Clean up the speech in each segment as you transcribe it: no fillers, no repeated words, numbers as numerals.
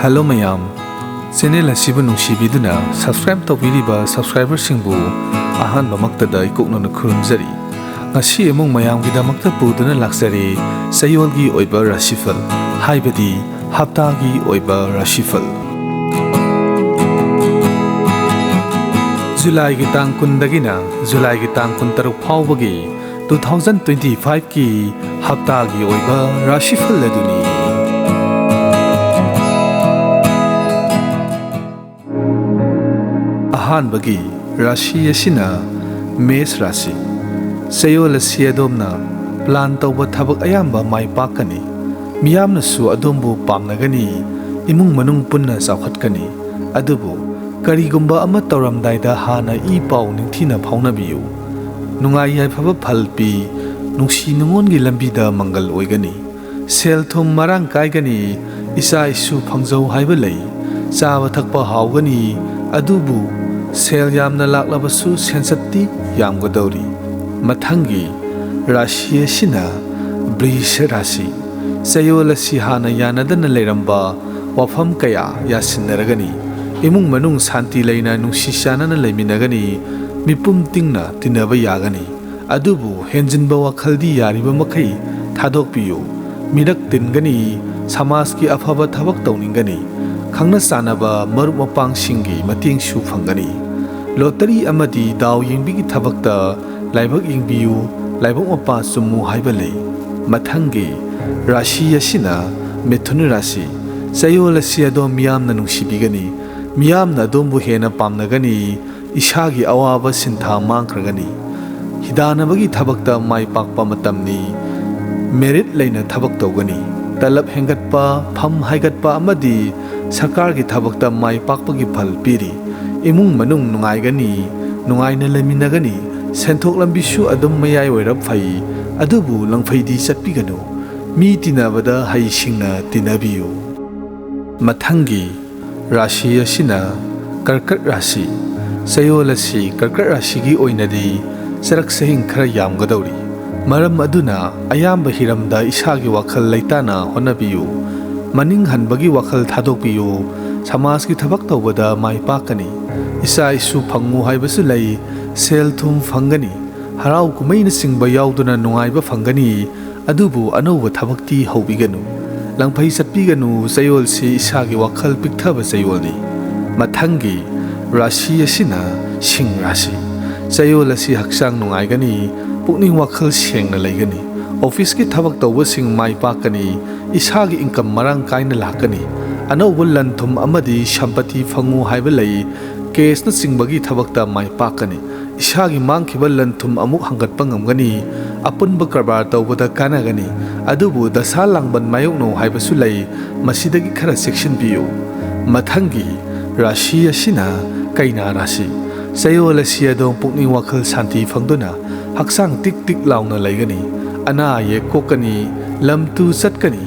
Hello mayam, channel asibu nungshibiduna subscribe tawbiriba subscriber singbu ahanba maktada ikoknona khurumjari. Ngasi among mayamgidamakta puduna laksari Chayolgi oiba Rashifal haibadi Haptagi oiba Rashifal. July gi tang kundagina July gi tang kuntaruk phawbagi 2025 ki Haptagi oiba Rashifal laduni. Bagi Rashi Yashina Mes Rashi Chayol asi adomna plan tawba thabak ayamba mai pakani miyamna su adombu pamnagani imung manung punna chawkhatkani adubu karigumba ama tawramdaida hana I paw ningthina phawnabiyu nungai yaifaba phalpi nungsi nungongi lambida mangal oigani sel thum marang kaigani isa isu phangjau haiba lei chawa thakpa hawgani adubu Sel yamna laklabasu sensati yamgadawri mathangi Rashi asina Brisha Rashi Chayol asi hana yanadana leiramba wafam kaya yasinaragani imung manung santi leina nungsisyanana leiminagani mipum tingna tinaba yagani adubu henjinba wakhaldi yariba makai thadokpiyu mirak tingani samaski afaba thabak tawninggani khangna sanaba marup mapang singi mating su phangani lottery amadi daw yingbigi thabakta laibak yingbiyu laibak mapa sumu haibale mathangi Rashi asina Mithun Rashi Chayol asi adom miyamna nungsibigani miyamna adombu hena pamnagani ishagi awaba sintha mangkragani hidanabagi thabakta mai pakpa matamni merit leina thabak tawgani talab hengatpa pham haigatpa amadi sarkar gi thabakta mai pakpagi phal piri imung manung nungaigani nungaina leminagani senthok lambisu adum mayai oirap phai adubu langphaidi chatpiganu mi tinabada hai singna tinabiyu mathangi Rashi asina Karkat Rashi Chayol asi Karkat Rashi gi oinadi sarak sahing khara yamgadawri maram aduna ayamba hiramda isagi wakhal leitana honabiyu maning hanbagi wakhal thadokpiyu समाज की थबक तौबदा माई पाकनी इसा इsu फंगु हाइबसु लई cell थुम फंगनी हराउ कुमैन सिंगबा याउदुना नुंगाइबा फंगनी अदुबु अनौबा थबक्ति हौबिगनु लंगफै चटपिगनु Chayol si isaगी वाखल पिकथबा Chayolni मथंगी राशि असिना सिंग राशि Chayol asi हक्सांग नुंगाइगनी पुकनिंग वाखल सेंगना लैगनी office की थबक तौबा सिंग माई पाकनी isaगी income Marang काइना लाकनी अनौबा लंथुम अमदी संपत्ति फंगु हाइबा लई केसना सिंगबगी थबक्ता माई पाकनी इसागी मांगखिबा लंथुम अमुक हंगतपा ngamgani अपुनबा कारबार तौबदा कानागनी अदुबु दशा लांगबन मायोकनो हाइबसु लई मसिदगी खरा सेक्शन बियो मथंगी राशि असिना कैना राशि Chayol asi adom पुकनिंग वाखल शांति फंगदुना हक्सांग टिक टिक लाउना लैगनी अना ये कोकनी लमतु चटकनी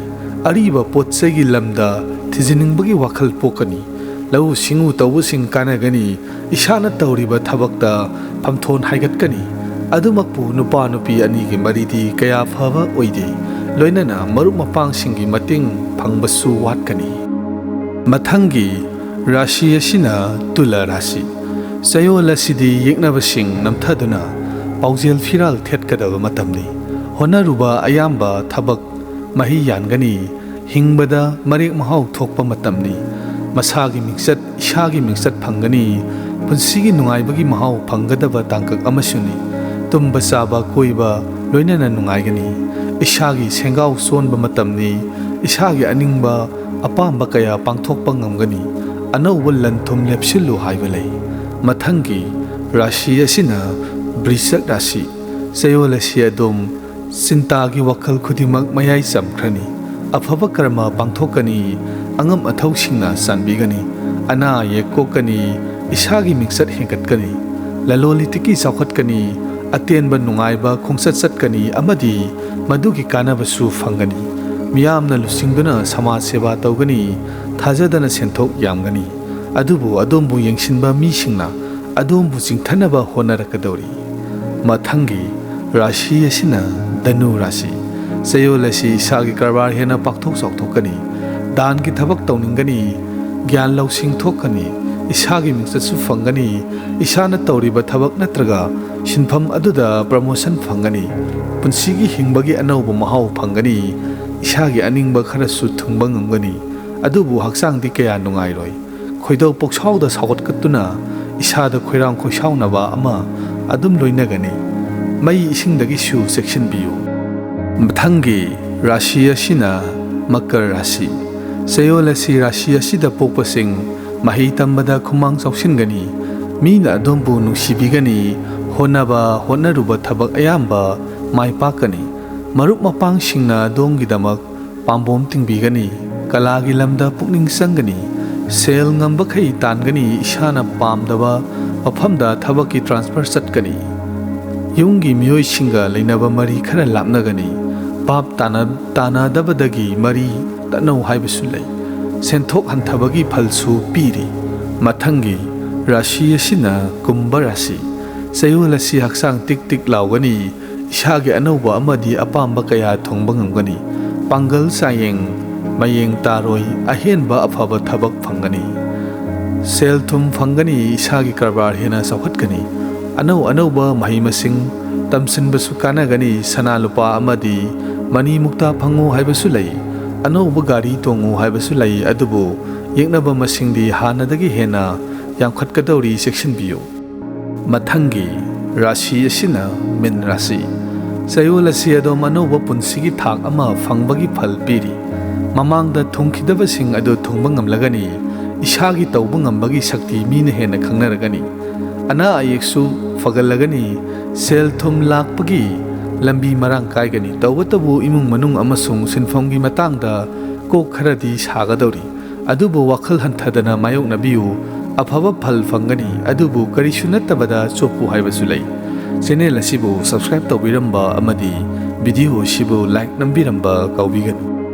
अरिबा पोतसेगी लमदा थिजिनिंगबगी वाखल पोकनी लौ सिंगु तौबसिंग कानागनी इशाना तौरिबा थबक्ता फमथोन हाइगतकनी अदुमकपु नुपा नुपी अनिगी मरिदी कया फबा ओइदे लोइनना मरुप मपांगसिंगी मतिंग फंगबसु वाटकनी मथंगी राशि असिना तुला राशि Chayol asidi yeknabasing namthaduna paujel firal thetkadaba matamni honaruba ayamba thabak mahi yangani hingbada marik mahau thokpa matamni masagi mingsat ishagi mingsat phangani punsigi nungaibagi mahau phanggadaba tangkak amasuni tumba saba koiba loinana nungaigani ishagi sengau sonba matamni ishagi aningba apamba kaya pangthokpa ngamgani anauba lanthum lepsilu haibalai mathangi Rashi asina Brisha Rashi Chayol asi adom sintagi wakhal khudingmak mayai chamkhrani afaba karma pangthokani angam athausinga sanbigani ana ye kokani isagi mingsat hengatkani lalolitiki chawkhatkani atenba nungaiba khongsat chatkani amadi madugi kanabasu phangani miyamna lusingduna samaj seba tawgani thajadana senthok yamgani adubu adombu yengsinba misingna adombu jingthanaba honarakadawri mathangi Rashi asina Danu Rashi Chayol asi isagi karbar hena pakthok sokthokani dan ki thabak tawninggani ꯒ꯭ꯌꯥꯟ ꯂꯧꯁꯤꯡ ꯊꯣꯛꯀꯅꯤ ꯏꯁꯥꯒꯤ ꯃꯤꯡꯆꯠꯁꯨ ꯐꯪꯒꯅꯤ ꯏꯁꯥꯅ ꯇꯧꯔꯤꯕ ꯊꯕꯛ ꯅꯠꯇ꯭ꯔꯒ ꯁꯤꯟꯐꯝ ꯑꯗꯨꯗ ꯄ꯭ꯔꯃꯣꯁꯟ ꯐꯪꯒꯅꯤ ꯄꯨꯟꯁꯤꯒꯤ ꯍꯤꯡꯕꯒꯤ ꯑꯅꯧꯕ ꯃꯍꯥꯎ ꯐꯪꯒꯅꯤ ꯏꯁꯥꯒꯤ ꯑꯅꯤꯡꯕ ꯈꯔꯁꯨ ꯊꯨꯡꯕ ꯉꯝꯒꯅꯤ ꯑꯗꯨꯕꯨ ꯍꯛꯆꯥꯡꯗꯤ ꯀꯌꯥ ꯅꯨꯡꯉꯥꯏꯔꯣꯏ ꯈꯣꯏꯗꯧ ꯄꯣꯛꯁꯥꯎꯗ ꯁꯥꯎꯒꯠꯀꯠꯇꯨꯅ ꯏꯁꯥꯗ ꯈꯣꯏꯔꯥꯡ ꯈꯣꯏꯁꯥꯎꯅꯕ ꯑꯃ ꯑꯗꯨꯝ ꯂꯣꯏꯅꯒꯅꯤ ꯃꯩ ꯏꯁꯤꯡꯗꯒꯤꯁꯨ ꯆꯦꯛꯁꯤꯟꯕꯤꯌꯨ ꯃꯊꯪꯒꯤ ꯔꯥꯁꯤ ꯑꯁꯤꯅ ꯃꯀꯔ ꯔꯥꯁꯤ ꯆꯌꯣꯜ ꯑꯁꯤ ꯔꯥꯁꯤ ꯑꯁꯤꯗ ꯄꯣꯛꯄꯁꯤꯡ ꯃꯍꯩ ꯇꯝꯕꯗ ꯈꯨꯃꯥꯡ ꯆꯥꯎꯁꯤꯟꯒꯅꯤ ꯃꯤꯅ ꯑꯗꯣꯝꯕꯨ ꯅꯨꯡꯁꯤꯕꯤꯒꯅꯤ ꯍꯣꯠꯅꯔꯨꯕ ꯊꯕꯛ ꯑꯌꯥꯝꯕ ꯃꯥꯏ ꯄꯥꯛꯀꯅꯤ ꯃꯔꯨꯞ ꯃꯄꯥꯡꯁꯤꯡꯅ ꯑꯗꯣꯝꯒꯤꯗꯃꯛ ꯄꯥꯝꯕꯣꯝ ꯇꯤꯡꯕꯤꯒꯅꯤ ꯀꯂꯥꯒꯤ ꯂꯝꯗ ꯄꯨꯛꯅꯤꯡ ꯆꯪꯒꯅꯤ ꯁꯦꯜ ꯉꯝꯕꯈꯩ ꯇꯥꯟꯒꯅꯤ ꯏꯁꯥꯅ ꯄꯥꯝꯗꯕ ꯃꯐꯝꯗ ꯊꯕꯛꯀꯤ ꯇ꯭ꯔꯥꯟꯁꯐꯔ ꯆꯠꯀꯅꯤ ꯌꯨꯝꯒꯤ ꯃꯤꯑꯣꯏꯁꯤꯡꯒ ꯂꯩꯅꯕ ꯃꯔꯤ ꯈꯔ ꯂꯥꯞꯅꯒꯅꯤ ꯚꯥꯞ ꯇꯥꯅꯗꯕꯗꯒꯤ ꯃꯔꯤ ꯇꯠꯅꯧ ꯍꯥꯏꯕꯁꯨ ꯂꯩ ꯁꯦꯟꯊꯣꯛ ꯍꯟꯊꯕꯒꯤ ꯐꯜꯁꯨ ꯄꯤꯔꯤ ꯃꯊꯪꯒꯤ ꯔꯥꯁꯤ ꯑꯁꯤꯅ ꯀꯨꯝꯚ ꯔꯥꯁꯤ ꯆꯌꯣꯜ ꯑꯁꯤ ꯍꯛꯆꯥꯡ ꯇꯤꯛ ꯇꯤꯛ ꯂꯥꯎꯒꯅꯤ ꯏꯁꯥꯒꯤ ꯑꯅꯧꯕ ꯑꯃꯗꯤ ꯑꯄꯥꯝꯕ ꯀꯌా ꯊꯨꯡꯕ ꯉꯝꯒꯅꯤ ꯄꯥꯡꯒꯜ ꯆꯥꯌꯦꯡ ꯃꯌꯦꯡ ꯇꯥꯔꯣꯏ ꯑꯍꯦꯟꯕ ꯑꯐꯕ ꯊꯕꯛ ꯐꯪꯒꯅꯤ ꯁꯦꯜ ꯊꯨꯝ ꯐꯪꯒꯅꯤ ꯏꯁꯥꯒꯤ ꯀꯔꯕꯥꯔ ꯍꯦꯟꯅ ꯆꯥꯎꯈꯠꯀꯅꯤ ꯑꯅꯧꯕ ꯃꯍꯩ ꯃꯁꯤꯡ ꯇꯝꯁꯤꯟꯕꯁꯨ ꯀꯥꯟꯅꯒꯅꯤ ꯁꯅꯥ ꯂꯨꯄꯥ ꯑꯃꯗꯤ ꯃꯅꯤ ꯃꯨꯛꯇ ꯐꯪꯉꯨ ꯍꯥꯏꯕꯁꯨ ꯂꯩ ꯑꯅꯧꯕ ꯒꯥꯔꯤ ꯇꯣꯡꯉꯨ ꯍꯥꯏꯕꯁꯨ ꯂꯩ ꯑꯗꯨꯕꯨ ꯌꯦꯛꯅꯕ ꯃꯁꯤꯡꯗꯤ ꯍꯥꯟꯅꯗꯒꯤ ꯍꯦꯟꯅ ꯌꯥꯝꯈꯠꯀꯗꯧꯔꯤ ꯆꯦꯛꯁꯤꯟꯕꯤꯌꯨ ꯃꯊꯪꯒꯤ ꯔꯥꯁꯤ ꯑꯁꯤꯅ ꯃꯤꯟ ꯔꯥꯁꯤ ꯆꯌꯣꯜ ꯑꯁꯤ ꯑꯗꯣꯝ ꯑꯅꯧꯕ ꯄꯨꯟꯁꯤꯒꯤ ꯊꯥꯛ ꯑꯃ ꯐꯪꯕꯒꯤ ꯐꯜ ꯄꯤꯔꯤ ꯃꯃꯥꯡꯗ ꯊꯨꯡꯈꯤꯗꯕꯁꯤꯡ ꯑꯗꯨ ꯊꯨꯡꯕ ꯉꯝꯂꯒꯅꯤ ꯏꯁꯥꯒꯤ ꯇꯧꯕ ꯉꯝꯕꯒꯤ ꯁꯛꯇꯤ ꯃꯤꯅ ꯍꯦꯟꯅ ꯈꯪꯅꯔꯒꯅꯤ ꯑꯅꯥ ꯑꯌꯦꯛꯁꯨ ꯐꯒꯠꯂꯒꯅꯤ ꯁꯦꯜ ꯊꯨꯝ ꯂꯥꯛꯄꯒꯤ ꯂꯝꯕꯤ ꯃꯔꯥꯡ ꯀꯥꯏꯒꯅꯤ ꯇꯧꯕꯇꯕꯨ ꯏꯃꯨꯡ ꯃꯅꯨꯡ ꯑꯃꯁꯨꯡ ꯁꯤꯟꯐꯝꯒꯤ ꯃꯇꯥꯡꯗ ꯀꯣꯛ ꯈꯔꯗꯤ ꯁꯥꯒꯗꯧꯔꯤ ꯑꯗꯨꯕꯨ ꯋꯥꯈꯜ ꯍꯟꯊꯗꯅ ꯃꯥꯌꯣꯛꯅꯕꯤꯌꯨ ꯑꯐꯕ ꯐꯜ ꯐꯪꯒꯅꯤ ꯑꯗꯨꯕꯨ ꯀꯔꯤꯁꯨ ꯅꯠꯇꯕꯗ ꯆꯣꯞꯄꯨ ꯍꯥꯏꯕꯁꯨ ꯂꯩ ꯆꯦꯅꯦꯜ ꯑꯁꯤꯕꯨ ꯁꯕꯁꯀ꯭ꯔꯥꯏꯕ ꯇꯧꯕꯤꯔꯝꯕ ꯑꯃꯗꯤ ꯚꯤꯗꯤꯑꯣ ꯑꯁꯤꯕꯨ ꯂꯥꯏꯛ ꯅꯝꯕꯤꯔꯝꯕ ꯀꯥꯎꯕꯤꯒꯅꯨ